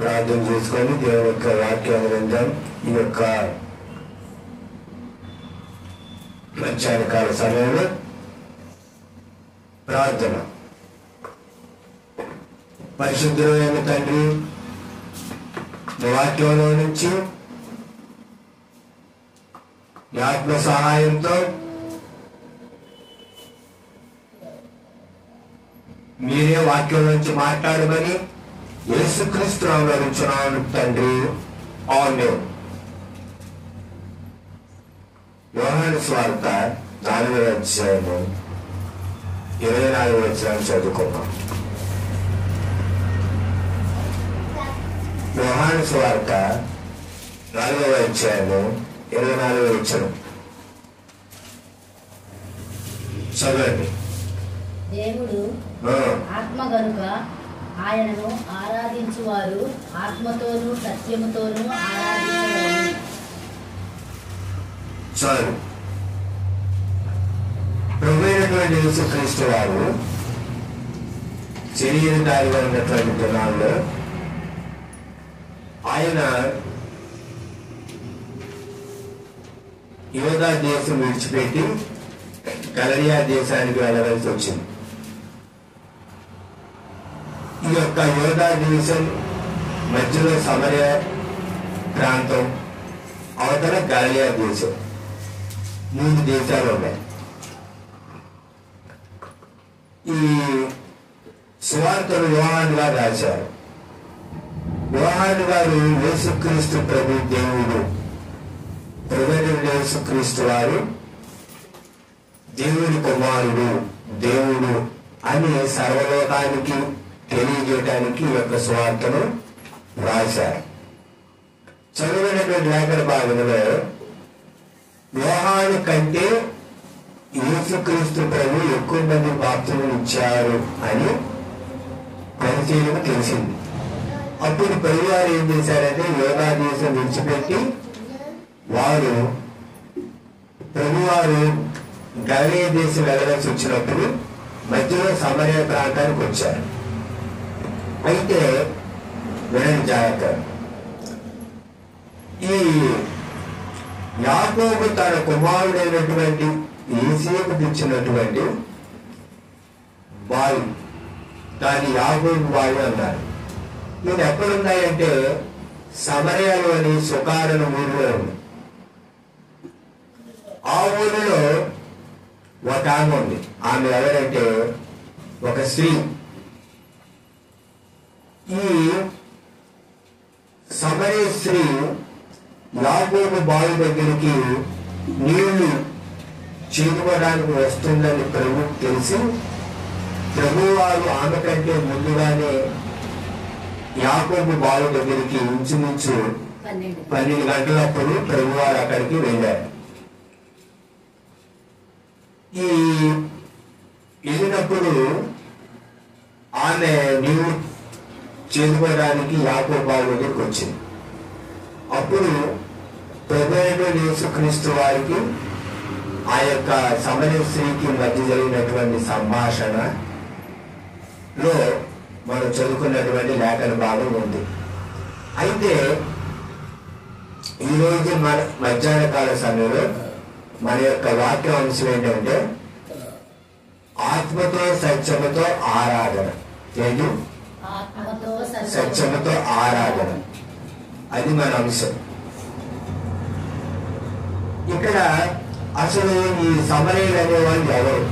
ప్రార్థన చేసుకొని దేవుని యొక్క వాక్యాన్ని విందాం. ఈ యొక్క మధ్యాహ్నకాల సమయంలో ప్రార్థన. పరిశుద్ధమైన తండ్రి, నీ వాక్యంలో నుంచి నీ ఆత్మ సహాయంతో మీరే వాక్యం నుంచి మాట్లాడమని యేసుక్రీస్తు నామములో అడుగుచున్నాను తండ్రి. ఆమేన్. యోహాను సువార్త 4వ అధ్యాయము 24వ వచనం చదువుకున్నాం. యోహాను సువార్త 4వ అధ్యాయము 24వ వచనం చదవండి. దేవుడు ఆత్మ గనుక ఆయనను ఆరాధించువారు ఆత్మతోనూ సత్యముతోనూ ఆరాధించగలరు. చాలు. ప్రభువైనటువంటి యేసుక్రీస్తు వారు శరీరధారిగా ఉన్నటువంటి దినాల్లో ఆయన యోధా దేశం విడిచిపెట్టి గలిలయ దేశానికి వెళ్ళవలసి వచ్చింది. ఈ యొక్క యోధా దేశం మధ్యలో సమరయ ప్రాంతం, అవతల గలిలయ దేశం, 3 దేశాలు ఉన్నాయి. ఈ సువార్తను యోహాను గారు రాశారు. యోహాను గారు యేసుక్రీస్తు ప్రభు దేవుడు, ప్రభువైన యేసుక్రీస్తు వారు దేవుని కుమారుడు, దేవుడు అని సర్వలోకానికి తెలియజేయడానికి ఈ యొక్క సువార్తను రాశారు. చదివినటువంటి లేఖన భాగంలో యోహాను కంటే యేసుక్రీస్తు ప్రభు ఎక్కువ మంది బాప్తిస్మం ఇచ్చారు అని పరిచయం తెలిసింది. అప్పుడు పరివారు ఏం చేశారంటే యోధా దేశం విడిచిపెట్టి వారు ప్రభువారు గలిలయ దేశం వెళ్ళవలసి వచ్చినప్పుడు మధ్యలో సమరయ ప్రాంతానికి వచ్చారు. అయితే వినండి జాగ్రత్త. ఈ యాకోబు తన కుమారుడైనటువంటి యేసేపుకు ఇచ్చినటువంటి బావి, దాని యాకోబు బావి అన్నారు. ఇవి ఎక్కడున్నాయంటే సమరయలోని సుకారణ ఊరిలో ఉంది. ఆ ఊరిలో ఒక ఆమె ఉంది. ఆమె ఎవరంటే ఒక స్త్రీ. ఈ సమరయ స్త్రీ యాకోబు బావి దగ్గరికి నీళ్లు చేరుకోవడానికి వస్తుందని ప్రభు తెలిసి ప్రభువారు ఆమె కంటే ముందుగానే యాకోబు బావి దగ్గరికి ఇంచుమించు 12 గంటలప్పుడు ప్రభువారు అక్కడికి వెళ్ళారు. ఈ వెళ్ళినప్పుడు ఆమె నీవు చేరుకోవడానికి యాకోబు బావి దగ్గరికి వచ్చింది. అప్పుడు ప్రభువైన యేసుక్రీస్తు వారికి ఆ యొక్క సమరయ స్త్రీకి మధ్య జరిగినటువంటి సంభాషణలో మనం చదువుకున్నటువంటి లేఖన భాగం ఉంది. అయితే ఈరోజు మన మధ్యాహ్న కాల సమయంలో మన యొక్క వాక్య అంశం ఏంటంటే ఆత్మతో సత్యముతో ఆరాధన. ఏంటి? సత్యముతో ఆరాధన, అది మన అంశం. ఇక్కడ అసలు ఈ సమరయులు అనేవాళ్ళు ఎవరు?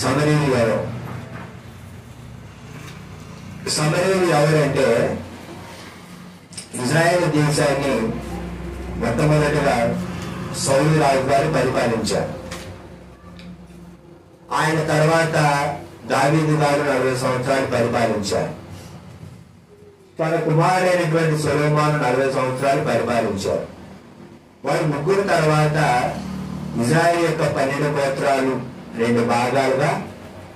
సమరయులు ఎవరు? సమరయులు ఎవరంటే ఇజ్రాయేల్ దేశాన్ని మొట్టమొదటిగా సౌలు రాజు గారు పరిపాలించారు. ఆయన తర్వాత దావీదు గారు 40 సంవత్సరాలు పరిపాలించారు. తన కుమారుడైనటువంటి సొలొమోను 40 సంవత్సరాలు పరిపాలించారు. వారి ముగ్గురు తర్వాత ఇజ్రాయేల్ యొక్క 12 గోత్రాలు 2 భాగాలుగా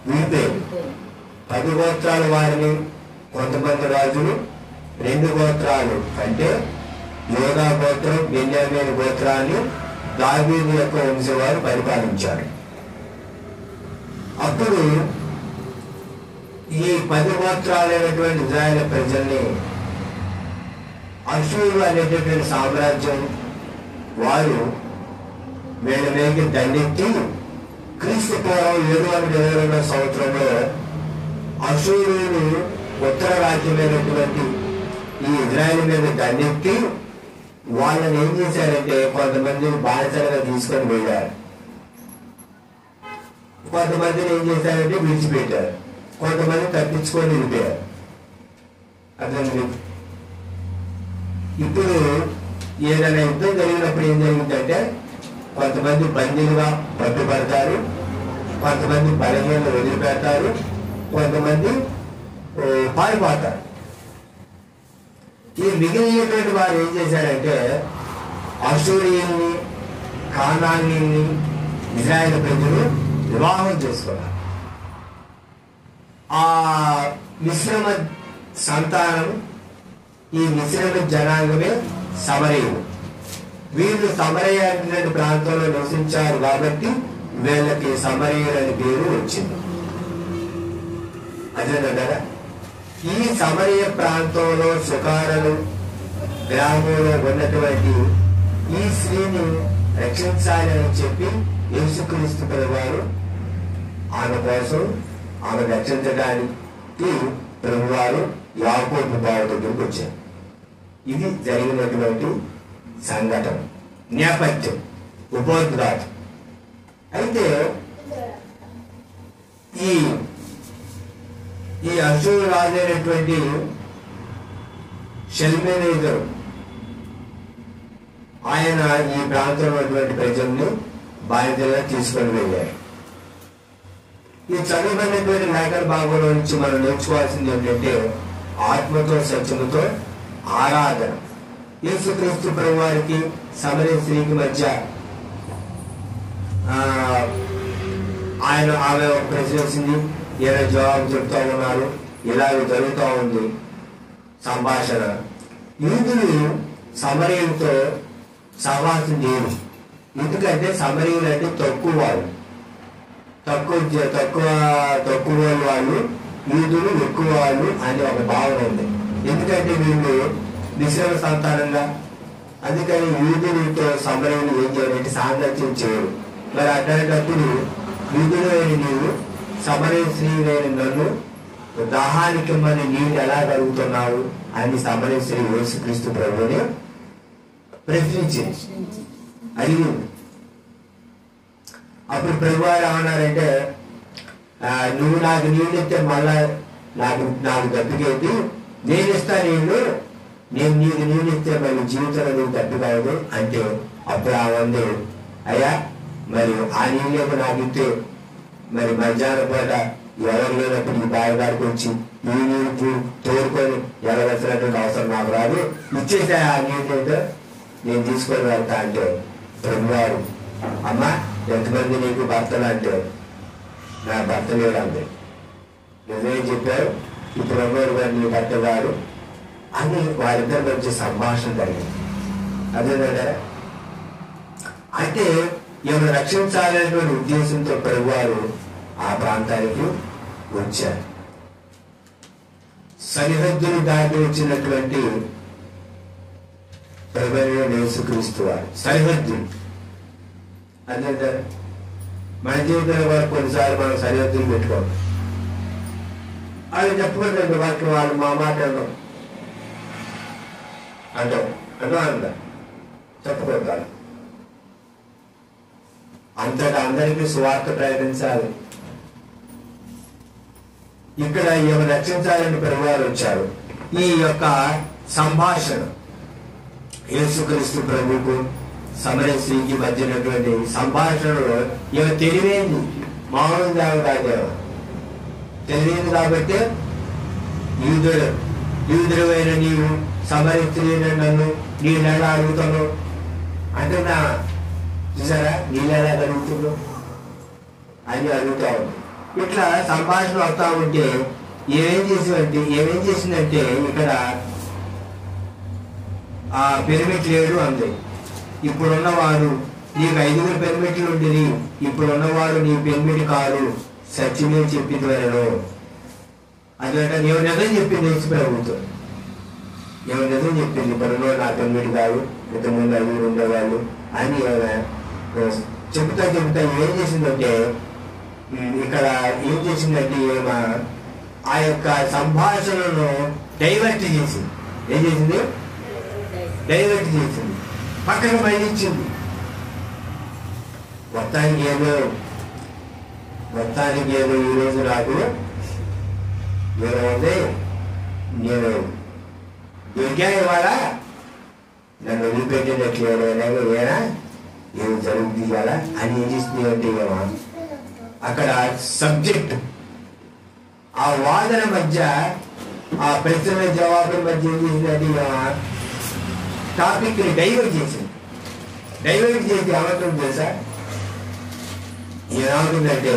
విడిపోయారు. 10 గోత్రాల వారిని కొంతమంది రాజులు, 2 గోత్రాలు అంటే యోధా గోత్రం, బెన్యామీను గోత్రాన్ని దావీదు యొక్క వంశవారు పరిపాలించారు. అప్పుడు ఈ 10 గోత్రాలైనటువంటి ఇజ్రాయేల్ ప్రజల్ని అశ్షూరు అనేటటువంటి సామ్రాజ్యం వారు వీళ్ళ మీదకి దండెత్తి క్రీస్తు పూర్వం 722 సంవత్సరంలో అశ్షూరులు ఉత్తర రాజ్యమైనటువంటి ఈ ఇజ్రాయెల్ మీద దండెత్తి వాళ్ళని ఏం చేశారంటే కొంతమంది బానిసలుగా తీసుకొని వెళ్ళారు, కొంతమందిని ఏం చేశారంటే విడిచిపెట్టారు, కొంతమంది తప్పించుకొని వెళ్ళిపోయారు. అర్థం. ఇప్పుడు ఏదైనా యుద్ధం జరిగినప్పుడు ఏం జరిగిందంటే కొంతమంది బందీలుగా పట్టుబడతారు, కొంతమంది బలహీనలు వదిలిపెడతారు, కొంతమంది పారిపోతారు. ఈ మిగిలినటువంటి వారు ఏం చేశారంటే అశ్షూరీయుల్ని కానానీయుల్ని ఇజ్రాయేల్ ప్రజలు వివాహం చేసుకున్నారు. ఆ మిశ్రమ సంతానం, ఈ మిశ్రమ జనాంగమే సమరయులు. వీళ్ళు సమరయ అనేటువంటి ప్రాంతంలో నివసించారు కాబట్టి వీళ్ళకి సమరయులు అనే పేరు వచ్చింది. అదేనంటారా? ఈ సమరయ ప్రాంతంలో సుకారలు గ్రామంలో ఉన్నటువంటి ఈ స్త్రీని రక్షించాలి అని చెప్పి యేసుక్రీస్తు ప్రభువారు ఆమె కోసం, ఆమె రక్షించడానికి ప్రభువారు యాకోబు బావి దగ్గరికి వచ్చారు. ఇది జరిగినటువంటి సంఘటన, నేపథ్యం, ఉపోద్ఘాతం. అయితే ఈ అశ్షూరు రాజైనటువంటి షల్మనేజరు ఆయన ఈ ప్రాంతంలో ఉన్నటువంటి ప్రజల్ని బాధ్యతగా తీసుకొని వెళ్ళారు. ఈ చదువుకున్నటువంటి లేఖన భాగంలో నుంచి మనం నేర్చుకోవాల్సింది ఏంటంటే ఆత్మతో సత్యముతో ఆరాధన. యేసుక్రీస్తు ప్రభువారికి సమరయ స్త్రీకి మధ్య ఆమె ఒక ప్రశ్న వచ్చింది, ఏదో జవాబు చెప్తా ఉన్నారు, ఇలాగ జరుగుతూ ఉంది సంభాషణ. యూదులు సమరయులతో సహవాసం చేయరు, ఎందుకంటే సమరయులు అంటే తక్కువ వాళ్ళు, తక్కువ వాళ్ళు, యూదులు ఎక్కువ వాళ్ళు అనే ఒక భావన ఉంది. ఎందుకంటే వీళ్ళు మిశ్రమ సంతానంగా, అందుకని యూదులతో సమరయులు ఏం చేయాలంటే సాంగత్యం చేయరు. మరి అట్లాంటప్పుడు యూదులు అయిన నీవు సమరయ స్త్రీలైన నన్ను దాహానికి మరి నీళ్ళు ఎలా కలుగుతున్నావు అని సమరయ స్త్రీ యేసుక్రీస్తు ప్రభువుని ప్రశ్నించింది, అడిగింది. అప్పుడు ప్రభువారు ఏమన్నారంటే, నువ్వు నాకు నీళ్ళు ఇస్తే మళ్ళా నాకు దప్పికేంటి, నేను ఇస్తా నీళ్ళు, నేను నీకు నీళ్ళు ఇస్తే మళ్ళీ జీవితంలో నీకు దప్పికాయదు అంటే అప్పుడు ఆమె, అయ్యా మరి ఆ నీళ్ళకు నాకు ఇస్తే మరి మధ్యాహ్నం పూట ఎవరు లేనప్పుడు ఈ బావిగాడికి వచ్చి ఈ నీళ్ళు తోడుకొని ఎలవలసినటువంటి అవసరం నాకు రాదు, ఇచ్చేసా ఆ నీళ్ళు ఏదో నేను తీసుకొని వెళ్తా అంటే ప్రభువారు, అమ్మా ఎంతమంది నీకు భర్తలు అంటే నా భర్త లేడు అంతే, నిజమే చెప్పారు, ఈ ప్రభువారు గారు నీ భర్త గారు అని వారిద్దరి మధ్య సంభాషణ జరిగింది. అదేనంటే అయితే ఎవరు రక్షించాలనేటువంటి ఉద్దేశంతో ప్రభువారు ఆ ప్రాంతానికి వచ్చారు. సరిహద్దులు దాటి వచ్చినటువంటి ప్రభువైన యేసుక్రీస్తు వారు సరిహద్దులు. అదే మన జీవితంలో కూడా కొన్నిసార్లు మనం సరిహద్దులు పెట్టుకోం, అది చెప్పుకుంటే వాటికి వాళ్ళు మా మాట అంటా చెప్పుకోగలరు. అంతటా అందరికీ సువార్త ప్రకటించాలి. ఇక్కడ ఎవరు రక్షించాలని ప్రభువారు వచ్చారు. ఈ యొక్క సంభాషణ యేసుక్రీస్తు ప్రభువుకు సమరయ స్త్రీకి మధ్యనటువంటి సంభాషణలో ఎవరు తెలివైంది, మామూలు కాదు, తెలియదు కాబట్టి యూదుడైన నీవు సమరయ స్త్రీని నన్ను నీళ్ళు ఎలా అడుగుతాను అంటే, నా చూసారా నీళ్ళు ఎలా అడుగుతున్నావు అని అడుగుతా ఉంది. ఇట్లా సంభాషణ వస్తా ఉంటే ఏమేం చేసిందంటే ఇక్కడ ఆ పిరమిడ్ లేడు అంది. ఇప్పుడున్నవాడు నీకు 5 పిరమిడ్లు ఉండేది, ఇప్పుడున్నవాడు నీ పిరమిడ్ కాదు, సత్యమే చెప్పి త్వరలో అదంటే నీవు నిజం చెప్పింది యేసు ప్రభువుతో. ఏమైనా నిజం చెప్పింది, ఇప్పుడు నా 9 కాదు, ఇంతకుముందు 5 ఉండేవాళ్ళు అని చెబుతా ఏం చేసిందంటే, ఇక్కడ ఏం చేసిందంటే ఆ యొక్క సంభాషణను డైవర్ట్ చేసింది. ఏం చేసింది? డైవర్ట్ చేసింది, పక్కన మళ్ళించింది. మొత్తానికి ఏదో ఈరోజు నాకు ఏమైంది, నేను దొరికా ఇవాళ, నన్ను వదిలిపెట్టినట్లు ఏనా ఏమి జరుగుతుంది కదా అని ఏం చేస్తుంది అంటే అక్కడ సబ్జెక్ట్, ఆ వాదన మధ్య, ఆ ప్రశ్న జవాబుల మధ్య ఏం చేసిందంటే టాపిక్ ని డైవర్ట్ చేసింది. డైవర్ట్ చేసి ఏమంటుంది తెలుసా? ఏమవుతుందంటే,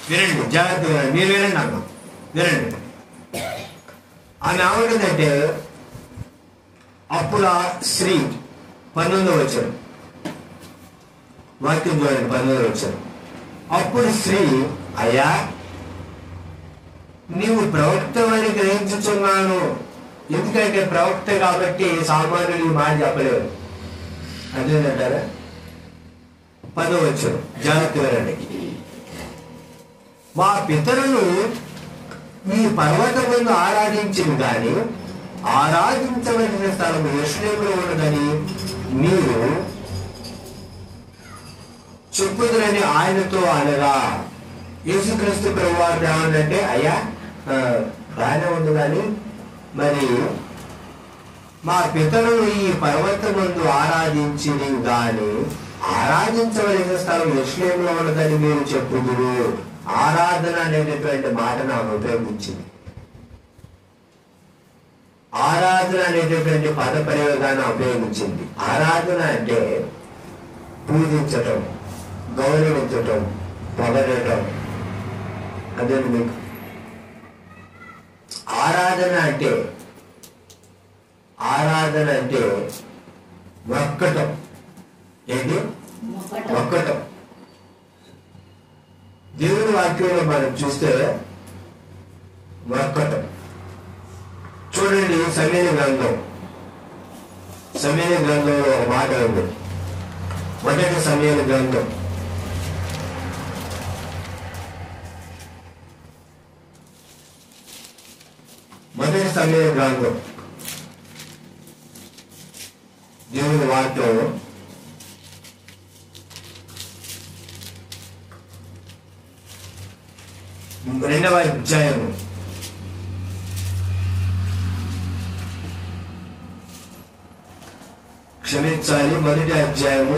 వినండి జాగ్రత్తగా, మీరు వినండి అన్న, వినండి. ఆమె ఏమంటుందంటే, అప్పుడు ఆ స్త్రీ 19వ వచనం, వాక్యం చూడండి, 19వ వచనం. అప్పుడు స్త్రీ, అయ్యా నీవు ప్రవక్త అని గ్రహించుచున్నాను. ఎందుకంటే ప్రవక్త కాబట్టి సామాన్యులు మాట చెప్పలేరు. అదేంటంటారా? 10వ వచనం జాగ్రత్త వినండి. మా పితరులు ఈ పర్వతమును ఆరాధించింది కానీ ఆరాధించవలసిన స్థలం యెరూషలేములో ఉన్నదని మీరు చెప్పుదురని ఆయనతో అనగా, యేసుక్రీస్తు ప్రభువారు ఏమన్నంటే, అయ్యా బాగానే ఉంది కానీ మరి మా పితరులు ఈ పర్వతమును ఆరాధించింది కానీ ఆరాధించవలసిన స్థలం యెరూషలేములో ఉన్నదని మీరు చెప్పుదురు. ఆరాధన అనేటటువంటి మాట ఆమె ఉపయోగించింది. ఆరాధన అనేటటువంటి పద ప్రయోగాన్ని ఉపయోగించింది. ఆరాధన అంటే పూజించటం, గౌరవించటం, పొగడటం. అదే మీకు ఆరాధన అంటే మొక్కటం. ఏంటి? మొక్కటం. దేవుని వాక్యంలో మనం చూస్తే మొక్కటం. చూడండి, సమయ గ్రంథంలో ఒక మాట ఉంది. మొదటి సమయ గ్రంథం 8 దేవుని వాక్యం 2వ అధ్యాయం క్షమించాలి, 1వ అధ్యాయము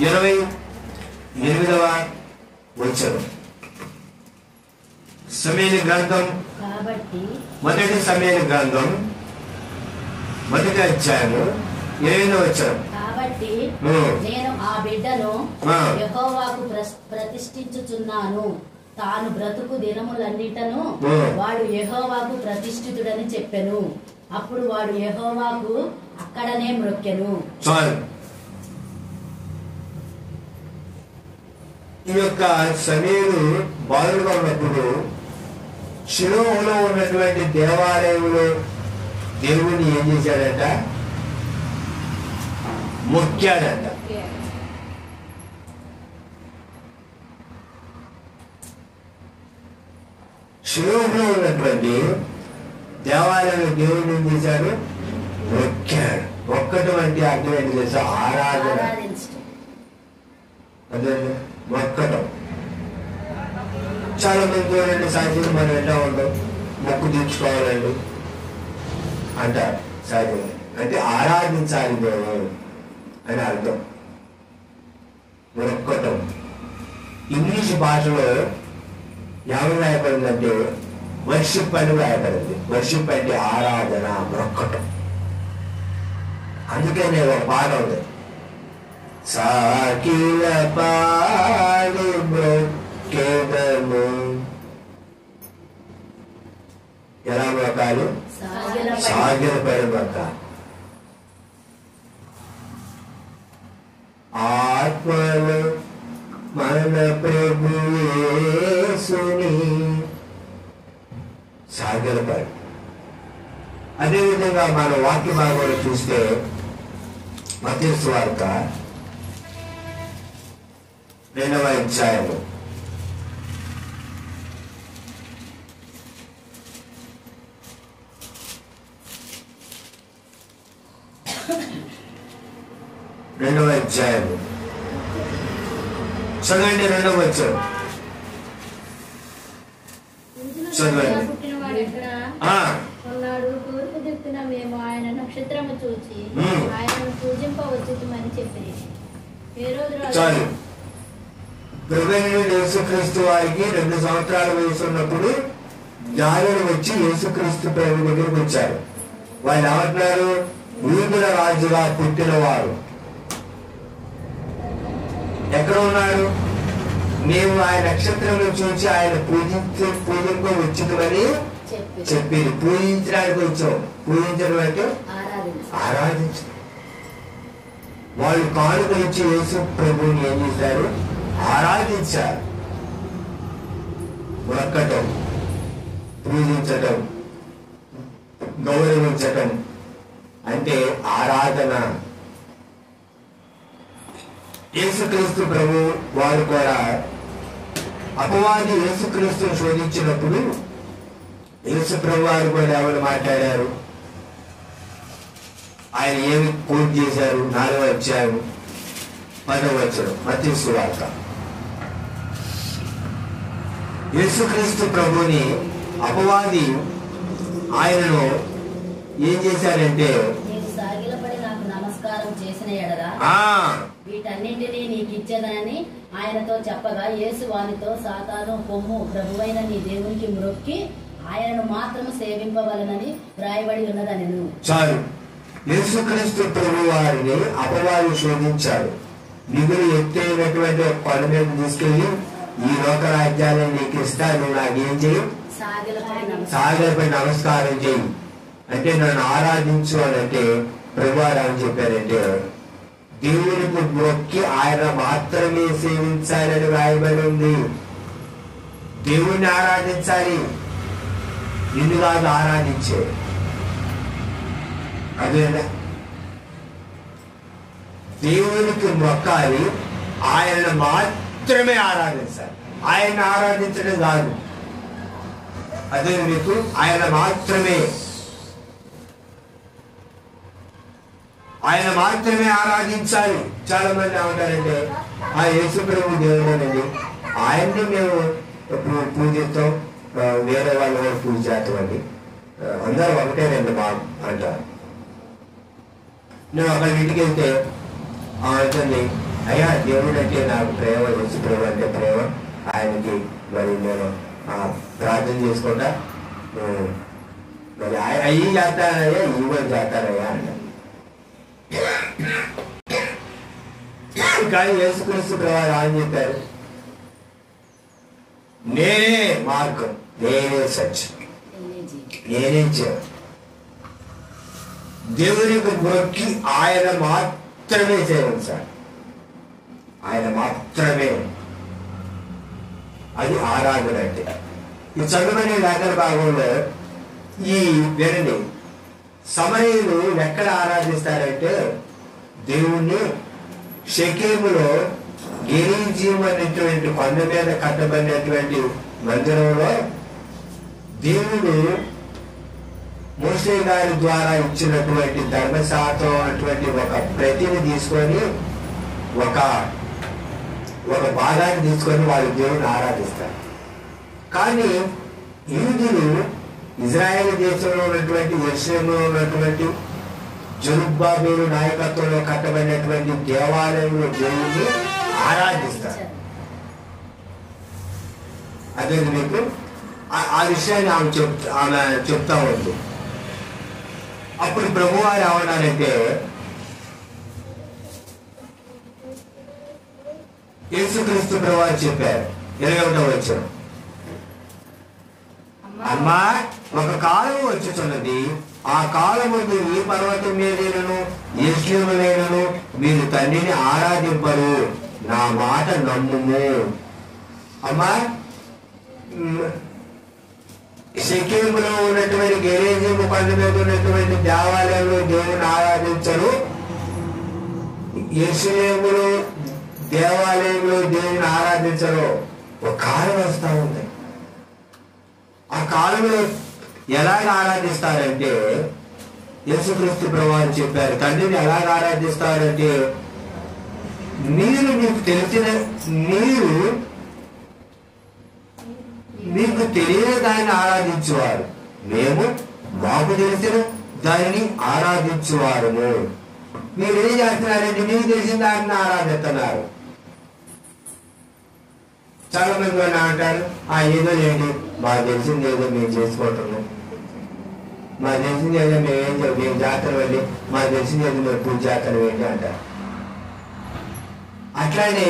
28వ వచనం. సమయ గ్రంథం మొదటి సమయ గ్రంథం 1వ అధ్యాయము 28వ వచనం. కాబట్టి నేను ఆ బిడ్డను యెహోవాకు ప్రతిష్ఠించుచున్నాను, తాను బ్రతుకు దినములన్నిటను వాడు యెహోవాకు ప్రతిష్ఠితుడని చెప్పెను. అప్పుడు వాడు యెహోవాకు అక్కడనే మ్రొక్కెను. ఈ యొక్క సమీరు బాలుగా ఉన్నప్పుడు షిలోహులో ఉన్నటువంటి దేవాలయంలో దేవుని ఏం చేశాడంట? మొక్కాడంట. షిలోహులో ఉన్నటువంటి దేవాలయంలో దేవుని ఏం చేశాడు? మొక్కాడు. మొక్కటం అంటే అర్థం ఏంటి తెలుసా? ఆరాధన. అదే మొక్కటం. చాలా మంది చూడండి, సాధ్యం మనం ఎలా ఉంటాం, మొక్కు తీర్చుకోవాలండి అంటారు. సాధ్యం అంటే ఆరాధించాలి దేవుడు అని అర్థం. మొక్కటం ఇంగ్లీష్ భాషలో ఏమని రాయబడిందంటే వర్షిప్ అని రాయబడింది. వర్షిప్ అంటే ఆరాధన, మొక్కటం. అందుకే నేను ఒక పాట ఉంది, సాకిల పాడి మొక్కెదము. ఎలా మొక్కాలి? సాగిల పడి మొక్కాలి. ఆత్మలు మన ప్రభు యేసుని సాగిల పడి. అదేవిధంగా మన వాక్య భాగంలో చూస్తే మత్తయి సువార్త 2వ అధ్యాయము 2వ అధ్యాయము చదవండి. 2వ వచనం చదవండి. తూర్పు దిక్కున మేము ఆయన నక్షత్రము చూచి ఆయనను పూజింపవచ్చుమని చెప్పి చాలు. ప్రభువైన యేసుక్రీస్తు వారికి 2 సంవత్సరాల వయసు ఉన్నప్పుడు జారులు వచ్చి యేసుక్రీస్తు ప్రభు దగ్గరికి వచ్చారు. వాళ్ళు ఏమంటున్నారు? యూదుల రాజుగా పుట్టినవారు ఎక్కడ ఉన్నాడు? మేము ఆయన నక్షత్రంలో చూసి ఆయన పూజింపవచ్చుమని చెప్పి పూజించడానికి వచ్చాం. పూజించడం అంటే ఆరాధించడం. వాళ్ళు కానుక ఇచ్చి యేసు ప్రభువుని ఏం చేశారు? ఆరాధించారు. మొక్కటం, పూజించటం, గౌరవించటం అంటే ఆరాధన. యేసుక్రీస్తు ప్రభు వారు కూడా అపవాది యేసుక్రీస్తుని శోధించినప్పుడు యేసు ప్రభు వారు కూడా ఎవరు మాట్లాడారు? ఆయన ఏమి కోట్ చేశారు? 4వ అధ్యాయం 10వ వచనం మత్తయి సువార్త. యేసుక్రీస్తు ప్రభుని అపవాది ఆయనను ఏం చేశారంటే, సాగిలపడి నాకు నమస్కారం చేసిన ఎడల వీటన్నింటినీ నీకు ఇచ్చేదని ఆయనతో చెప్పగా, యేసు వానితో, సాతాను పొమ్ము, ప్రభువైన నీ దేవునికి మ్రొక్కి ఆయనను మాత్రము సేవింపవలనని వ్రాయబడి ఉన్నదని. చాలు. యేసుక్రీస్తు ప్రభు వారిని అపవాది శోధించాడు. మిగులు ఎత్తైనటువంటి ఒక కొండ మీద తీసుకెళ్లి, ఈ లోక రాజ్యాన్ని నీకు ఇస్తాను, నువ్వు నాకేం చేయి? సాగిలపై నమస్కారం చేయి, అంటే నన్ను ఆరాధించు అని. అంటే ప్రభు వారు అని చెప్పారంటే, దేవునికి మొక్కి ఆయన మాత్రమే సేవించాలని రాయబడి ఉంది. దేవుణ్ణి ఆరాధించాలి, నిన్ను కాదు ఆరాధించే. అదేనా? దేవునికి మొక్కాలి, ఆయన మాత్రమే ఆరాధించాలి. ఆయన ఆరాధించడం కాదు. అదే మీకు ఆయన మాత్రమే ఆరాధించాలి. చాలా మంది ఏమంటారంటే, ఆ యేసు ప్రభు దేవుడేనండి, ఆయన్ని మేము పూజిస్తాం, వేరే వాళ్ళు కూడా పూజ చేస్తామండి, అందరూ ఒకటేనండి మా అంటారు. నేను ఒకరి ఇంటికి వెళ్తే అంటుంది, అయ్యా దేవుడు అంటే నాకు ప్రేమ, యేసు ప్రభు అంటే ప్రేమ, ఆయనకి మరి నేను ప్రార్థన చేసుకుంటా, మరి అయ్యి చేస్తానయ్యా, ఇవి కూడా చేస్తానయ్యా అంటారు. కానీ యేసుక్రీస్తు ప్రభు అని చెప్పారు, నేనే మార్గం, నేనే సత్యం, నేనే జీవం. దేవునికి మొక్కి ఆయన మాత్రమే సేవించాలి, ఆయన మాత్రమే. అది ఆరాధన అంటే. ఈ చదువుకునే లేఖన భాగంలో ఈ వినండి, సమరయులు ఎక్కడ ఆరాధిస్తారంటే, దేవుణ్ణి షెకెములో గెరీజీం అనేటువంటి కొండ మీద కట్టబడినటువంటి మందిరంలో దేవుడు మోషే గారి ద్వారా ఇచ్చినటువంటి ధర్మశాస్త్రం అటువంటి ఒక ప్రతిని తీసుకొని, ఒక భాగాన్ని తీసుకొని వాళ్ళు దేవుని ఆరాధిస్తారు. కానీ యూదులు ఇజ్రాయేల్ దేశంలో ఉన్నటువంటి, యెరూషలేములో ఉన్నటువంటి జెరుబ్బాబెలు నాయకత్వంలో కట్టబడినటువంటి దేవాలయంలో దేవుణ్ణి ఆరాధిస్తారు. అదే మీకు ఆ విషయాన్ని ఆమె చెప్తా ఉంది. అప్పుడు ప్రభువారు ఏమన్నారంటే, యేసుక్రీస్తు ప్రభువారు చెప్పారు 21వ వచనం, అమ్మా ఒక కాలం వచ్చుచున్నది, ఆ కాలముందు ఈ పర్వతం మీదను యెరూషలేములోను మీరు తండ్రిని ఆరాధింపరు, నా మాట నమ్ముము. అమ్మా షెకెములో ఉన్నటువంటి గెరేజీము కొండ మీద ఉన్నటువంటి దేవాలయంలో దేవుని ఆరాధించరు, యెరూషలేములో దేవాలయంలో దేవుని ఆరాధించరు. ఒక కాలం వస్తా ఉంది. ఆ కాలంలో ఎలాగ ఆరాధిస్తారంటే యేసుక్రీస్తు ప్రభువు చెప్పారు, తండ్రిని ఎలాగ ఆరాధిస్తారంటే మీకు తెలియని దాన్ని ఆరాధించేవారు, మేము మాకు తెలిసిన దానిని ఆరాధించేవారము. మీరు ఏం చేస్తున్నారంటే మీకు తెలిసిన దాన్ని ఆరాధిస్తున్నారు. చాలా మంది వాళ్ళు అంటారు, ఏదో లేండి మాకు తెలిసింది ఏదో మేము చేసుకుంటున్నాం, మాకు తెలిసింది ఏదో మేము జాతర వెళ్ళి మాకు తెలిసింది ఏదో మేము పూజ జాతర ఏంటి అంటారు. అట్లానే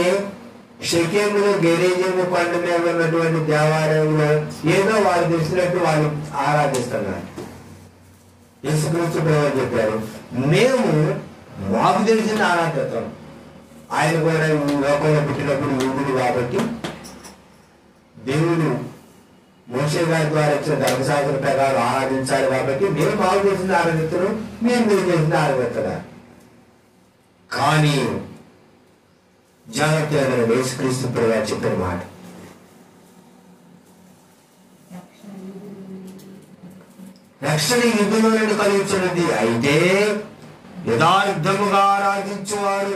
షెకెములో గెరేజీము కొండ మీద ఉన్నటువంటి దేవాలయంలో ఏదో వాళ్ళు తెలిసినట్టు వాళ్ళు ఆరాధిస్తున్నారు. యేసుక్రీస్తు ప్రభువు చెప్పారు, మేము మాకు తెలిసిన ఆరాధిస్తాం. ఆయన కూడా ఈ లోకంలో పుట్టినప్పుడు యూదుడు కాబట్టి దేవుడు మోషే గారి ద్వారా ఇచ్చిన ధర్మశాస్త్రం ప్రకారం ఆరాధించాలి కాబట్టి మేము మాకు తెలిసిన ఆరాధిస్తున్నాం, మేము మీరు తెలిసిన ఆరాధిస్తున్నారు. కానీ జాగ్రత్తగా యేసుక్రీస్తు ప్రభువు చెప్పిన మాట, రక్షణ యుద్ధంలో కలిగించినది. అయితే యథార్థముగా ఆరాధించువారు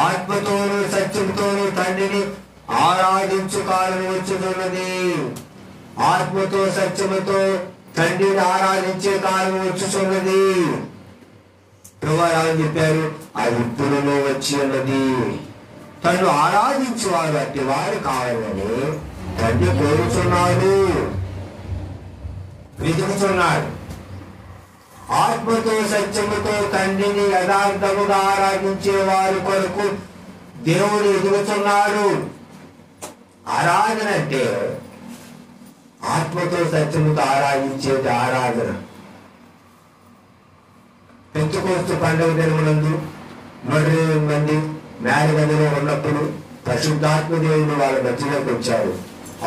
ఆత్మతోనూ సత్యంతోనూ తండ్రిని ఆరాధించు కాలం వచ్చుతున్నది. ఆత్మతో సత్యముతో తండ్రిని ఆరాధించే కాలం వచ్చుతున్నది. ప్రభువు చెప్పారు, అది ఇప్పుడులో వచ్చి ఉన్నది. తను ఆరాధించేవారు అట్టి వారు కావాలని తండ్రి కోరుచున్నాడు, వెతుకుతున్నాడు. ఆత్మతో సత్యముతో తండ్రిని యథార్థముగా ఆరాధించే వారి కొరకు దేవుడు ఎదుగుతున్నాడు. ఆరాధన అంటే ఆత్మతో సత్యముతో ఆరాధించేది ఆరాధన. పెంతుకోస్తు పండుగ దినమునందు 120 మంది మేడగదిలో ఉన్నప్పుడు పరిశుద్ధాత్మ దేవుడు వాళ్ళ మధ్యలోకి వచ్చారు.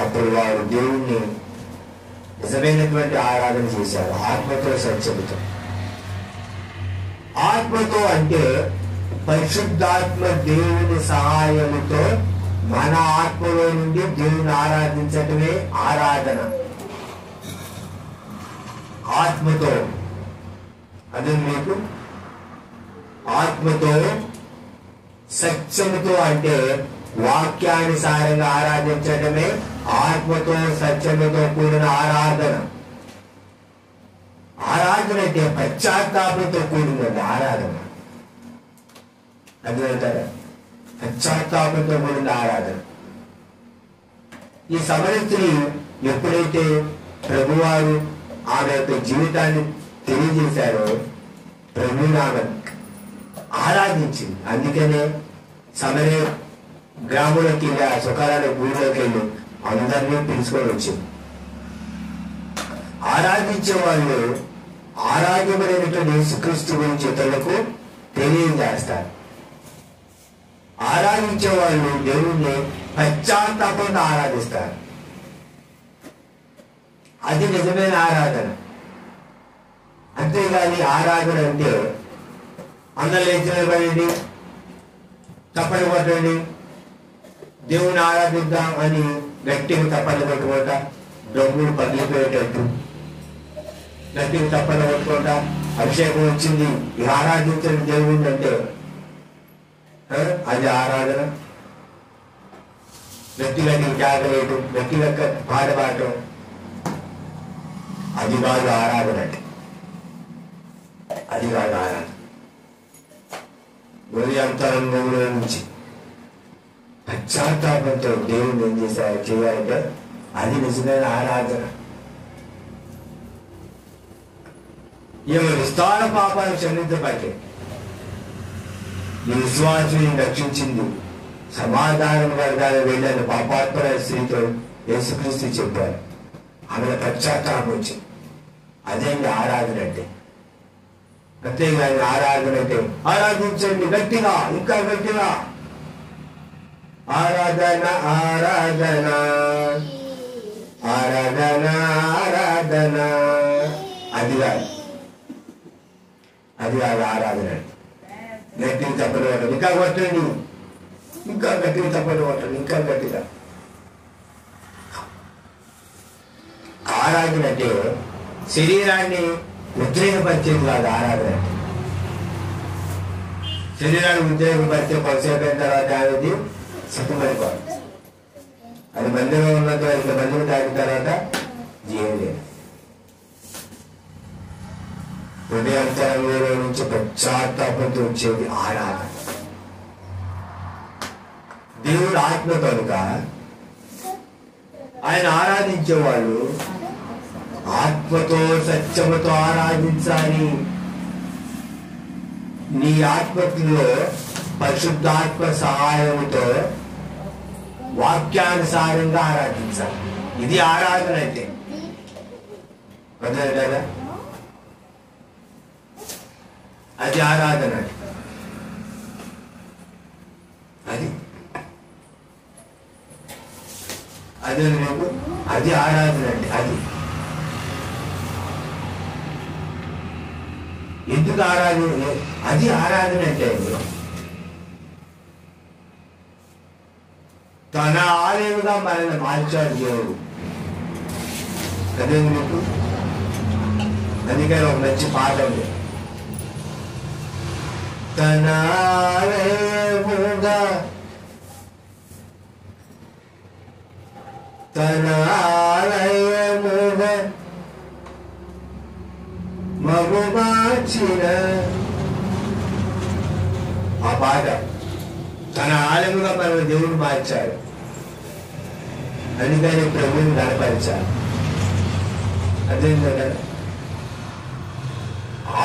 అప్పుడు వారు దేవుణ్ణి నిజమైనటువంటి ఆరాధన చేశారు, ఆత్మతో సత్యముతో. ఆత్మతో అంటే పరిశుద్ధాత్మ దేవుని సహాయముతో మన ఆత్మలో నుండి దేవుని ఆరాధించటమే ఆరాధన. ఆత్మతో, అది మీకు ఆత్మతో సత్యముతో అంటే వాక్యానుసారంగా ఆరాధించడమే ఆత్మతో సత్యముతో కూడిన ఆరాధన. ఆరాధన అంటే పశ్చాత్తాపంతో కూడినది ఆరాధన. అది అంటారా, పశ్చాత్తాపంతో కూడిన ఆరాధన. ఈ సమరస్త్రీ ఎప్పుడైతే ప్రభువారు ఆమె యొక్క జీవితాన్ని తెలియజేశారో ప్రభువుని ఆమె ఆరాధించింది. అందుకనే సమరే గ్రామంలోకి వెళ్ళి ఆ సుఖారాన్ని ఊళ్ళోకి వెళ్ళి అందరినీ పిలుచుకొని వచ్చింది. ఆరాధించే వాళ్ళు ఆరాధ్యమైనటువంటి యేసుక్రీస్తు గురించి ఇతరులకు తెలియజేస్తారు. ఆరాధించే వాళ్ళు దేవుణ్ణి పశ్చాత్తాపంతో ఆరాధిస్తారు. అది నిజమైన ఆరాధన. అంతేగాని ఆరాధన అంటే అందరూ లేచి నిలబడండి, తప్పని కొట్టండి, దేవుని ఆరాధిద్దాం అని గట్టిగా తప్పని కొట్టుకుంటా, డబ్బులు పగిలిపోయేటట్టు గట్టిగా తప్పని కొట్టుకుంటా, అభిషేకం వచ్చింది ఇక ఆరాధించండి దేవుణ్ణి అంటే అది ఆరాధన. గట్టిగా జాగలేయటం, గట్టిగా పాట పాడటం, అది కాదు ఆరాధన అంటే. అది కాదు ఆరాధన. హృదయాంతరంగంలో నుంచి పశ్చాత్తాపంతో దేవుని ఏం చేయాలంటే అది నిజమైన ఆరాధన. ఈమె విస్తార పాపాలు క్షమించబట్టే నీ విశ్వాసం రక్షించింది, సమాధానం వర్గాలు వెళ్ళని పాపాత్మర స్త్రీతో యేసుక్రీస్తు చెప్పారు. ఆమె పశ్చాత్తాపం వచ్చింది. అదేంటి ఆరాధన అంటే. అంతేగాని ఆరాధన అంటే ఆరాధించండి గట్టిగా, ఇంకా గట్టిగా ఆరాధన ఆరాధన ఆరాధన ఆరాధన కాదు, అది కాదు ఆరాధన. గట్టిగా తప్పని కొట్టండి, ఇంకా కొట్టండి, ఇంకా గట్టిగా తప్పని కొట్టండి, ఇంకా గట్టిగా. ఆరాధన అంటే శరీరాన్ని ఉద్రేకపరిచేది కాదు. ఆరాధన అంటే శరీరాన్ని ఉద్రేకపరిచే కొంతసేపు అయిన తర్వాత అనేది సిద్ధమైపోవాలి. అది మందిలో ఉన్నంత ఇంత మందిని తాగిన తర్వాత జీవం లేదు. హృదయాంతరంలో నుంచి పశ్చాత్తాపంతో వచ్చేది ఆరాధన. దేవుడు ఆత్మ కనుక ఆయన ఆరాధించేవాళ్ళు ఆత్మతో సత్యముతో ఆరాధించాలి. నీ ఆత్మలో పరిశుద్ధాత్మ సహాయంతో వాక్యానుసారంగా ఆరాధించాలి. ఇది ఆరాధన అంటే అర్థం కదా, అది ఆరాధన. అది అదే మీకు అది ఆరాధన అంటే. అది ఎందుకు ఆరాధన? అది ఆరాధన అంటే తన ఆలయముగా మనల్ని మార్చాడు దేవుడు. అదే మీకు అందుకని ఒక మంచి పాట ఉంది. తన ఆలయముగా తన ఆలయముగా మగు మార్చిన ఆ పాట. తన ఆలయముగా మన దేవుడు మార్చాడు, అందుకని ప్రభువుని కనపరిచాడు. అర్థమైంది కదా.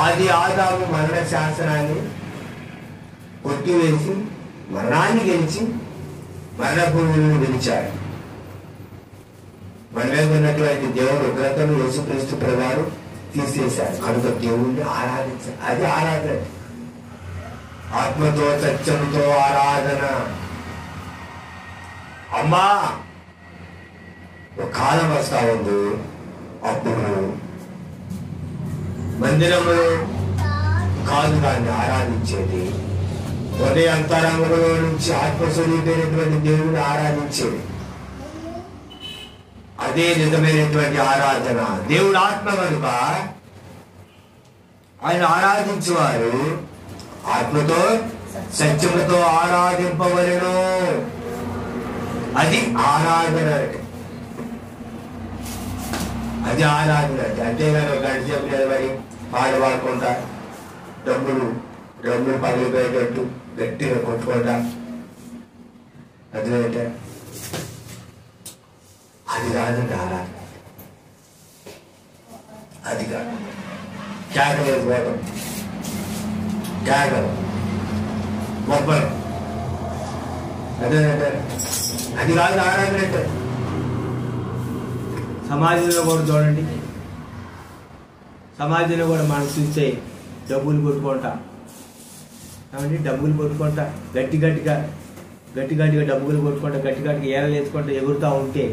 ఆది ఆదాము మరణ శాసనాన్ని కొట్టివేసి మరణాన్ని గెలిచి మరణ భూములను గెలిచాడు. మన మీద ఉన్నటువంటి దేవుడు ఉగ్రతను యేసుక్రీస్తు ప్రకారం తీసేశాడు. కనుక దేవుణ్ణి ఆరాధించాలి. అది ఆరాధన. ఆత్మతో సత్యంతో ఆరాధన. అమ్మా ఒక కాలం వస్తా ఉంది, అప్పుడు మందిరములో కాదు దాన్ని ఆరాధించేది, హృదయ అంతరంగంలో నుంచి ఆత్మస్వరూపైనటువంటి దేవుని ఆరాధించేది. అదే నిజమైనటువంటి ఆరాధన. దేవుడు ఆత్మ కనుక ఆయన ఆరాధించేవారు ఆత్మతో సత్యముతో ఆరాధింపవలెను. అది ఆరాధన. అది ఆరాధన. అంతేగాని గడిచేపు నిలబడి పాట పాడుకుంటా డ్రమ్ములు పగిలిపోయేటట్టు గట్టిగా కొట్టుకుంటా, అదేంటే అది కాదండి ఆరాధన. అది కాదు. కేకలు వేసుకోవడం, కేకలు మొబ్బలు, అదేంటే అది కాదు ఆరాధన అంటే. సమాజంలో కూడా చూడండి, సమాజంలో కూడా మనం చూస్తే డబ్బులు కొట్టుకుంటా ఏమండి, డబ్బులు కొట్టుకుంటా గట్టి గట్టిగా డబ్బులు కొట్టుకుంటా గట్టి గట్టిగా ఏరలు వేసుకుంటా ఎగురుతూ ఉంటే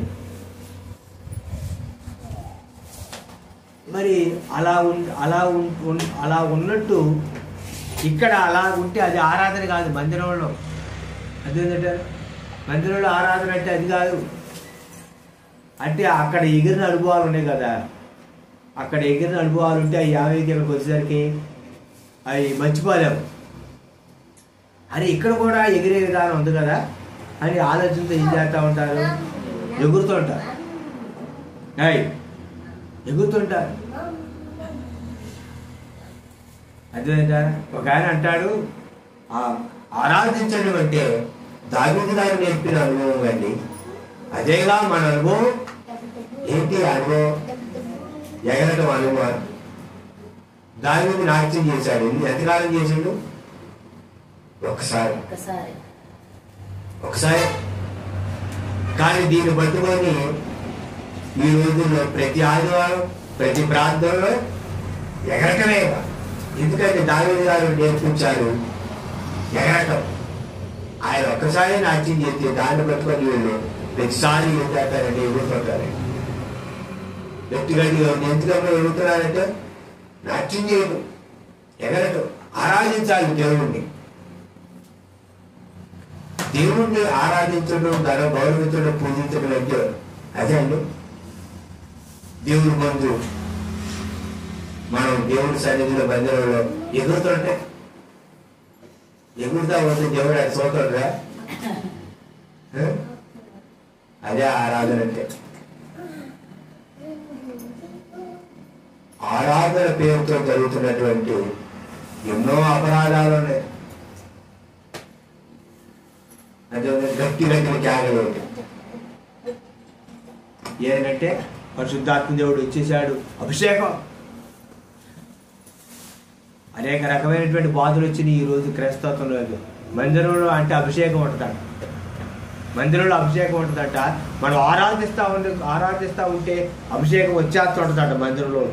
మరి అలా ఉన్నట్టు ఇక్కడ అలా ఉంటే అది ఆరాధన కాదు. మందిరంలో అదేంటంటే మందిరంలో ఆరాధన అంటే అది కాదు. అంటే అక్కడ ఎగిరిన అనుభవాలు ఉన్నాయి కదా, అక్కడ ఎగిరిన అనుభవాలు ఉంటే అవి 50 కిలోకి వచ్చేసరికి అవి మర్చిపోలేము. అరే ఇక్కడ కూడా ఎగిరే విధానం ఉంది కదా అని ఆలోచనతో ఏం చేస్తూ ఉంటారు, ఎగురుతుంటారు. ఎగురుతుంటారు. అదేంటా ఒక ఆయన అంటాడు, ఆరాధించడం అంటే దావీదు గారు నేర్పిన అనుభవం అండి. అదేగా మన అనుభవం. ఏంటి అనుభవం? ఎగరటం అనుభవం. దావీదు నాట్యం చేశాడు. ఎంతకాలం చేసాడు? ఒకసారి. కానీ దీన్ని పట్టుకొని ఈ రోజుల్లో ప్రతి ఆదివారం ప్రతి ప్రాంతంలో ఎగరటమే. ఎందుకంటే దావీదు గారు నేర్పించారు ఎగరటం. ఆయన ఒక్కసారి నాట్యం చేస్తే దాన్ని పట్టుకొని వీళ్ళు ప్రతిసారి ఏం చేస్తారంటే ఎగురుతుంటారండి. గట్టిగా ఎందుకంటే ఎగురుతున్నారంటే నాట్యం చేయడు, ఎగరడు. ఆరాధించాలి దేవుణ్ణి. దేవుణ్ణి ఆరాధించడం, ధన గౌరవించడం, పూజించడం అంటే అదే అండి. దేవుడి ముందు మనం దేవుడి సన్నిధిలో మందిరంలో ఎగురుతుంటే ఎగురుతా ఉంటే దేవుడు అది చూడరా? అదే ఆరాధన అంటే. ఆరాధన పేరుతో జరుగుతున్నటువంటి ఎన్నో అపరాధాలు ఉన్నాయి. అదే గట్టి గట్టిన త్యాగలేదు. ఏంటంటే పరిశుద్ధాత్మ దేవుడు ఇచ్చేశాడు, అభిషేకం. అనేక రకమైనటువంటి బాధలు వచ్చినాయి ఈరోజు క్రైస్తవంలో. మందిరంలో అంటే అభిషేకం ఉంటుందట, మందిరంలో అభిషేకం ఉంటుందట. మనం ఆరాధిస్తూ ఉంటే అభిషేకం వచ్చేస్తూ ఉంటుందట మందిరంలో.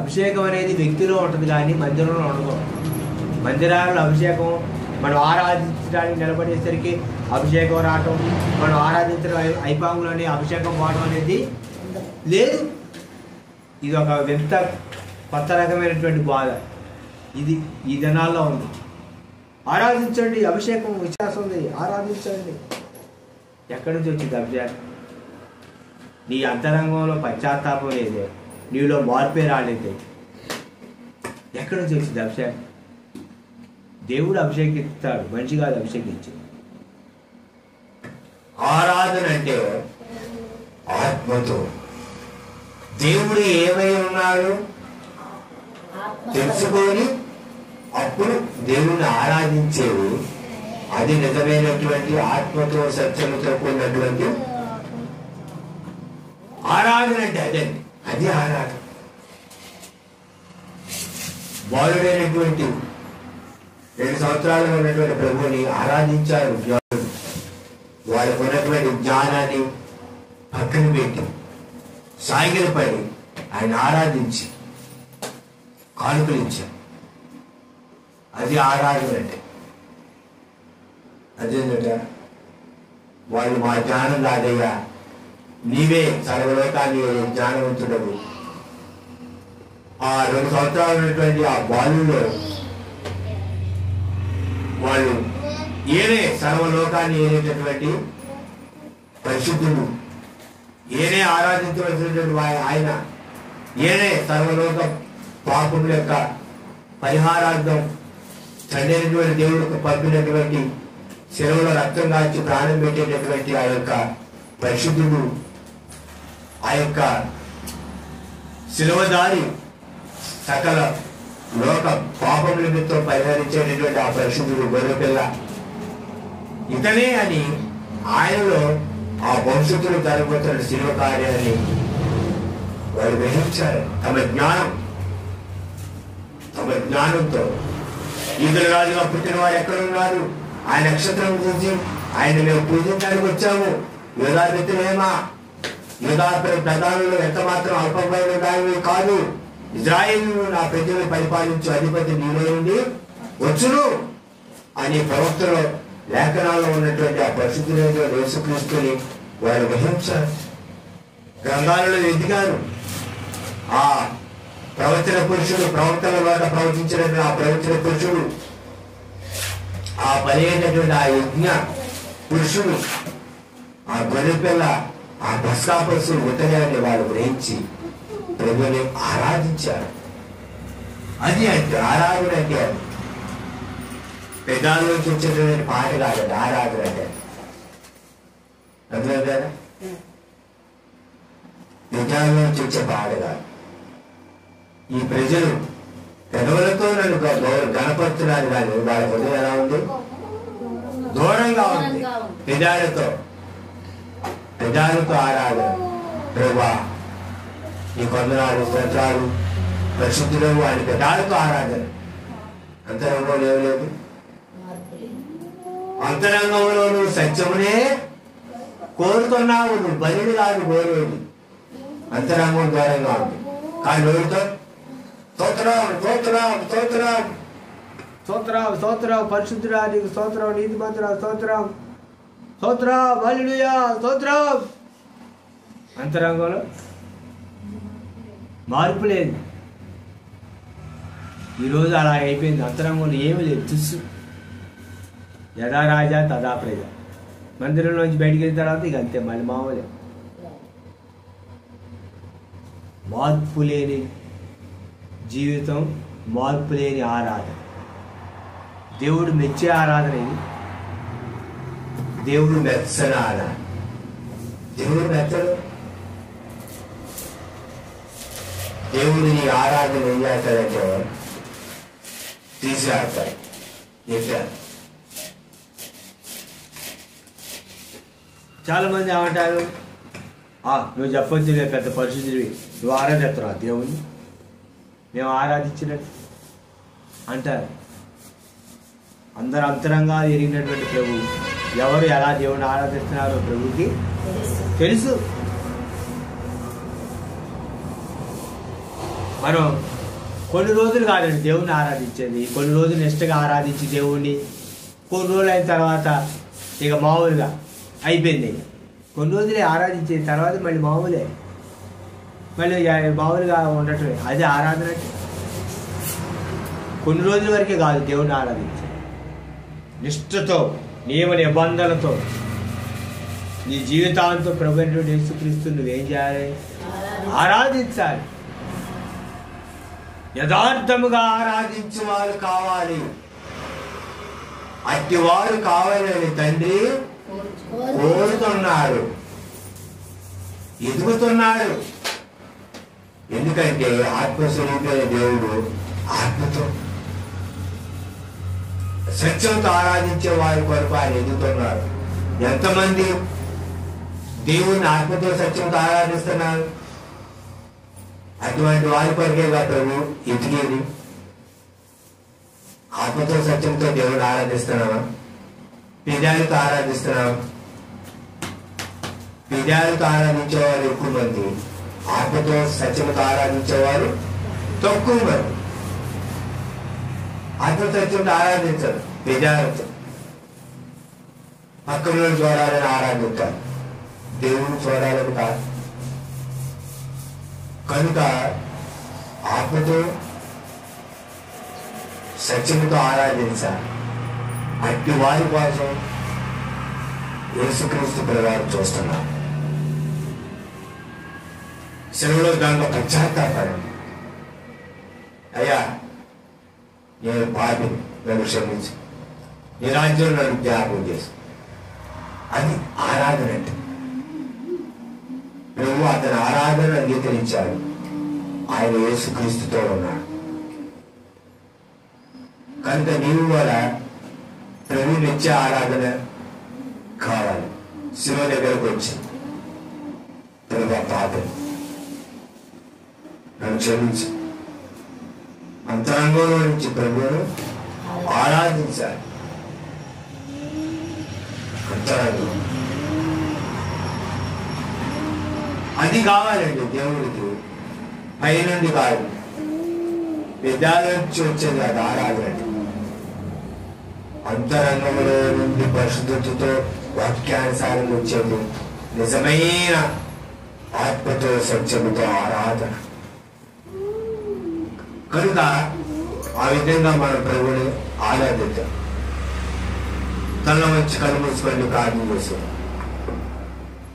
అభిషేకం అనేది వ్యక్తిలో ఉంటుంది కానీ మందిరంలో ఉండదు. మందిరాలలో అభిషేకం, మనం ఆరాధించడానికి నిలబడేసరికి అభిషేకం రావటం, మనం ఆరాధించడం అయిపోంలోనే అభిషేకం పోవడం అనేది లేదు. ఇది ఒక వింత కొత్త రకమైనటువంటి బాధ. ఇది ఈ దినాల్లో ఉంది. ఆరాధించండి, అభిషేకం విశ్వాసం ఉంది, ఆరాధించండి. ఎక్కడి నుంచి వచ్చింది అభిషేకం? నీ అంతరంగంలో పశ్చాత్తాపం లేదే, నీలో మార్పే రాలేదే. ఎక్కడి నుంచి వచ్చింది అభిషేకం? దేవుడు అభిషేకిస్తాడు, మనిషి కాదు అభిషేకించాడు. ఆరాధన అంటే ఆత్మతో దేవుడు ఏమై ఉన్నాడు తెలుసుకొని అప్పుడు దేవుణ్ణి ఆరాధించేవి. అది నిజమైనటువంటి ఆత్మతో సత్యముతో కూడినటువంటి ఆరాధన అంటే అదే. అది ఆరాధన. బాలుడైనటువంటి 2 సంవత్సరాలు ఉన్నటువంటి ప్రభువుని ఆరాధించారు జ్ఞానులు. వాళ్ళకు ఉన్నటువంటి జ్ఞానాన్ని పక్కన పెట్టి సాగిలపడి ఆయన ఆరాధించి కానుకలించారు. అది ఆరాధన అంటే. అదేంట వాళ్ళు మా జ్ఞానం కాదయ్యా, నీవే సర్వలోకాన్ని జ్ఞానవంతుడవు. ఆ 2 సంవత్సరాలు ఉన్నటువంటి ఆ బాలులో వాళ్ళు ఏనే సర్వలోకాన్ని ఏనేటటువంటి పరిశుద్ధుడు, ఏనే ఆరాధించవలసినటువంటి ఆయన, ఏనే సర్వలోక పాపముల యొక్క పరిహారార్థం తండ్రి దేవుడికి పంపినటువంటి శిలువలో రక్తం కాల్చి ప్రాణం పెట్టేటటువంటి ఆ యొక్క పరిశుద్ధుడు, ఆ యొక్క శిలువదారి, సకల లోక పాపం నిమిత్తం పరిహరించేటటువంటి ఆ పరిశుద్ధుడు గొర్రెపిల్ల ఇతనే అని ఆయనలో ఆ భవిష్యత్తులో జరగబోతున్న శిలువ కార్యాన్ని వారు గ్రహించారు. తమ జ్ఞానంతో ఈదుల రాజుగా పుట్టిన వారు ఎక్కడ ఉన్నారు? ఆ నక్షత్రం చూసి ఆయన మేము పూజించడానికి వచ్చాము. యోధా వ్యక్తులేమా, యోధా ప్రధానులు ఎంత మాత్రం అల్పమైన దాని కాదు. ఇజ్రాయేలు నా ప్రజలు పరిపాలించు అధిపతి నీలో నుండి వచ్చును అని ప్రవక్తలో లేఖనాల్లో ఉన్నటువంటి ఆ పరిశుద్ధులైన యేసుక్రీస్తుని వారు గ్రహించారు. గ్రంథాలలో ఎదిగారు. ఆ ప్రవచన పురుషుడు, ప్రవక్తల ద్వారా ప్రవచించినటువంటి ఆ ప్రవచన పురుషుడు, ఆ పని అయినటువంటి ఆ యజ్ఞ పురుషుడు, ఆ గొర్రెపిల్ల, ఆ బస్కాపరుషుడు ఉత్తరాన్ని వాళ్ళు గ్రహించి ప్రభుని ఆరాధించారు. అది అంటే ఆరాధన అంటే పెదాల నుంచి వచ్చేటువంటి పాట కాదండి ఆరాధన అంటే. అర్థం కదా? పెదాల నుంచి వచ్చే పాట కాదు. ఈ ప్రజలు పెదవులతో నన్ను గణపరుస్తున్నారు కానీ వాళ్ళ హృదయం ఎలా ఉంది? దూరంగా ఉంది. పెదాలతో ఆరాధన. ప్రభా నీ కొందనాలు స్తోత్రాలు పరిశుద్ధులు వాడి పెదాలతో ఆరాధన. అంతరంగంలో ఏమలేదు. అంతరంగంలో నువ్వు సత్యమునే కోరుతున్నావు, నువ్వు బలిని కాదు కోరేది. అంతరంగం దూరంగా ఉంది. కానీ నోటితో స్తోత్రం స్తోత్రం స్తోత్రం స్తోత్రం స్తోత్రం పరిశుద్ధుడా నీకు స్తోత్రం, నీతి మంత్రం స్తోత్రం స్తోత్రం హల్లెలూయా స్తోత్రం. అంతరంగంలో మార్పు లేదు. ఈరోజు అలా అయిపోయింది. అంతరంగంలో ఏమీ లేదు, తుస్సు. యథా రాజా తదా ప్రజ. మందిరంలోంచి బయటికి వెళ్ళిన తర్వాత ఇక అంతే, మళ్ళీ మామూలే. మార్పు లేని జీవితం, మార్పు లేని ఆరాధన. దేవుడు మెచ్చే ఆరాధన ఇది. దేవుడు మెచ్చని ఆరాధన. దేవుడు మెచ్చడు. దేవుడు నీ ఆరాధన ఏం చేస్తాడంటే తీసిరాస్తాడు. చెప్పారు. చాలా మంది ఏమంటారు, నువ్వు చెప్పొచ్చు పెద్ద పరిశుద్ధుడివి, నువ్వు ఆరాధిస్తున్నావు దేవుణ్ణి, మేము ఆరాధించినట్టు అంటారు. అందరు అంతరంగా ఎరిగినటువంటి ప్రభు ఎవరు ఎలా దేవుని ఆరాధిస్తున్నారో ప్రభుకి తెలుసు. మనం కొన్ని రోజులు కాదండి దేవుణ్ణి ఆరాధించేది, కొన్ని రోజులు నిష్టగా ఆరాధించి దేవుణ్ణి, కొన్ని రోజులు అయిన తర్వాత ఇక మామూలుగా అయిపోయింది. కొన్ని రోజులే ఆరాధించే తర్వాత మళ్ళీ మామూలే, మళ్ళీ మామూలుగా ఉండటమే. అదే ఆరాధన. కొన్ని రోజుల వరకే కాదు దేవుణ్ణి ఆరాధించే, నిష్ఠతో, నియమ నిబంధనలతో నీ జీవితాంతో ప్రభు యేసుక్రీస్తు నువ్వేం చేయాలి? ఆరాధించాలి. యథార్థముగా ఆరాధించే వారు కావాలి. అట్టి వారు కావాలని తండ్రి కోరుతున్నాడు, ఎదుగుతున్నాడు. ఎందుకంటే ఆత్మస్వరూపమైన దేవుడు ఆత్మతో సత్యంతో ఆరాధించే వారి కొరకు ఆయన ఎదుగుతున్నాడు. ఎంతమంది దేవుణ్ణి ఆత్మతో సత్యంతో ఆరాధిస్తున్నారు? అటువంటి వారి కొరకేగా ప్రభు ఎదిగేది. ఆత్మతో సత్యంతో దేవుడు ఆరాధిస్తున్నావా? పెదాలతో ఆరాధిస్తున్నావా? పెదాలతో ఆరాధించేవారు ఎక్కువ మంది, ఆత్మతో సత్యంతో ఆరాధించేవారు తక్కువ మంది. ఆత్మ సత్యంతో ఆరాధించరు, పెదాలతో పక్కన చూడాలని ఆరాధిస్తారు, దేవుని చూడాలని కాదు. కనుక ఆత్మతో సత్యముతో ఆరాధించాలి. అట్టి వారి కోసం యేసుక్రీస్తు ప్రభువారు చూస్తున్నారు. సెలవులో దాంట్లో పశ్చాత్తాపడండి. అయ్యా నేను పాపిని, నన్ను క్షమించు, నీ రాజ్యం నన్ను జ్ఞాపకం చేసు. అది ఆరాధన అంటే. ప్రభు అతని ఆరాధన అంగీకరించాడు. ఆయన యేసుక్రీస్తుతో ఉన్నాడు. కనుక నీవు కూడా ప్రభు నిత్య ఆరాధన కావాలి. శివ దగ్గరకు వచ్చి ప్రభు పాపం నన్ను క్షమించు, అంతరంగంలో నుంచి ప్రభువును ఆరాధించాలి. అంతరంగం అది కావాలండి దేవుడికి. పైనుండి కాదు, పెద్దాల నుంచి వచ్చేది అది ఆరాధన. అంతరంగంలో నుండి పరిశుద్ధతతో వాక్యానుసారం వచ్చేది నిజమైన ఆత్మతో సత్యముతో ఆరాధన. కనుక ఆ విధంగా మన ప్రభుని ఆరాధిద్దాం. తల వచ్చి కళ్ళు మూసుకొని ప్రార్థన చేస్తాం.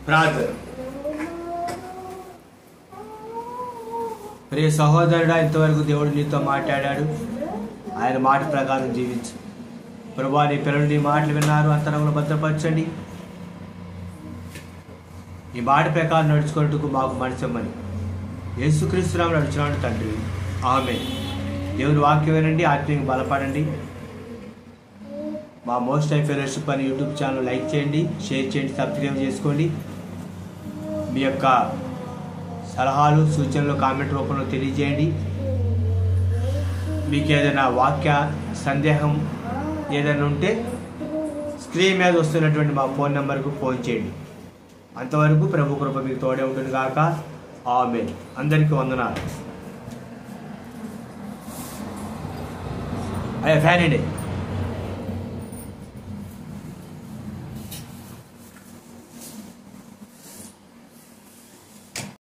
ప్రార్థన. ప్రియ సహోదరుడా, ఇంతవరకు దేవుడు నీతో మాట్లాడాడు. ఆయన మాట ప్రకారం జీవించు. ప్రభువా, నీ పిల్లలు నీ మాటలు విన్నారు, అంతరంగంలో భద్రపరచండి. ఈ మాట ప్రకారం నడుచుకున్నట్టుకు మాకు మనసిమ్మని యేసుక్రీస్తు నామమున నడుచున్నాడు తండ్రి, ఆమేన్. దేవుని వాక్యం వినండి, ఆత్మీయంగా బలపడండి. మా మోస్ట్ హై ఫెలోషిప్ అని యూట్యూబ్ ఛానల్ లైక్ చేయండి, షేర్ చేయండి, సబ్స్క్రైబ్ చేసుకోండి. మీ యొక్క సలహాలు సూచనలు కామెంట్ రూపంలో తెలియజేయండి. మీకు ఏదైనా వాక్య సందేహం ఏదైనా ఉంటే స్క్రీన్ మీద వస్తున్నటువంటి మా ఫోన్ నెంబర్కు ఫోన్ చేయండి. అంతవరకు ప్రభు కృప మీకు తోడే ఉంటుంది కాక. ఆమేన్. అందరికీ వందనాలు. ఫ్యాన్ అండి.